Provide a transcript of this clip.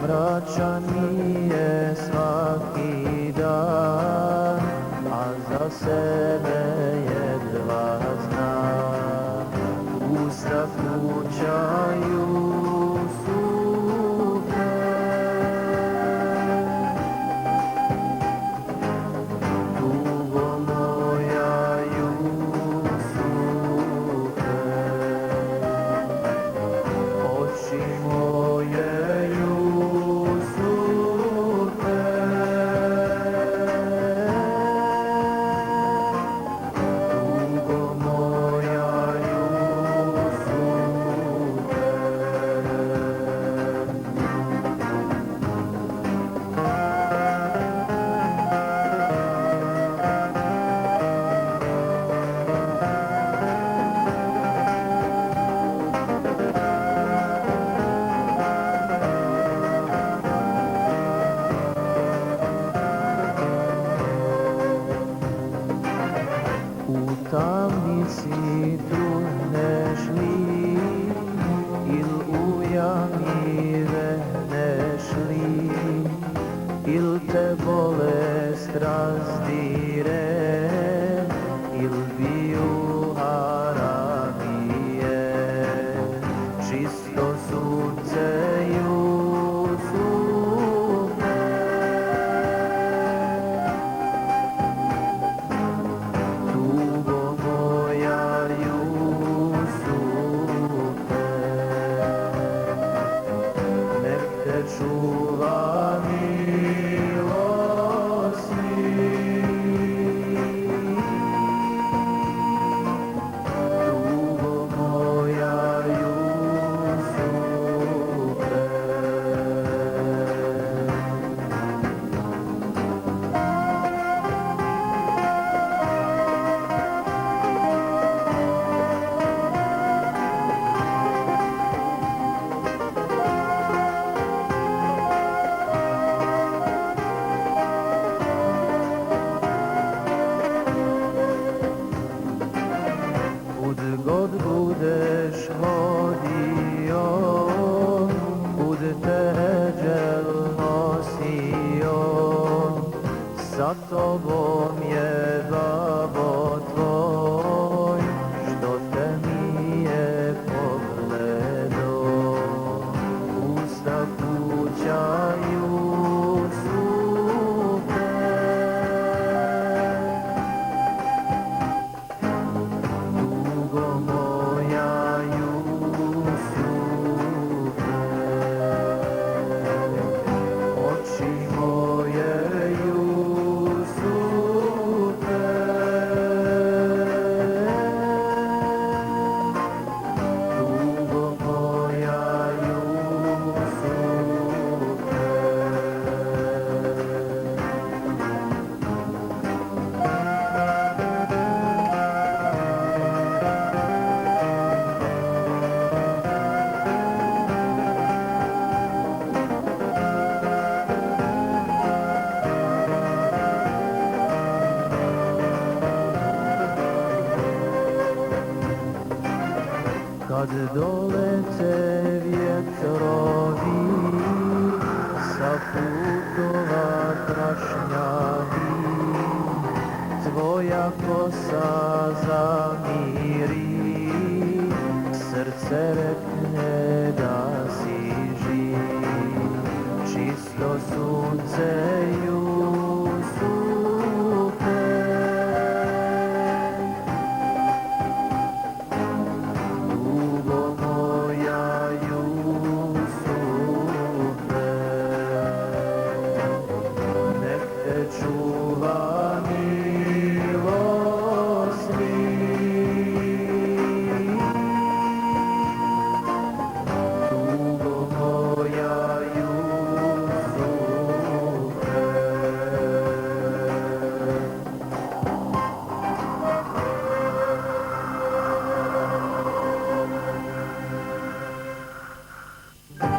Mračan mi je svaki dan, a za sebe jedva znam. Usta slučaju supe, tugo moja Jusupe, oči moje u tamnici truneš li, il u jami veneš li, il te bolest razdire, il biju haramije, čisto sunce čuva milosti, tugo moja Jusupe. God budeš hodio, kud te eđel nosio, sa tobom je babo tvoj, što te nije pogledo, usta kuća Jusupe. Kad dolete vjetrovi sa putova prašnjavi, tvoja kosa zamiri, srce rekne da si živ, čisto sunce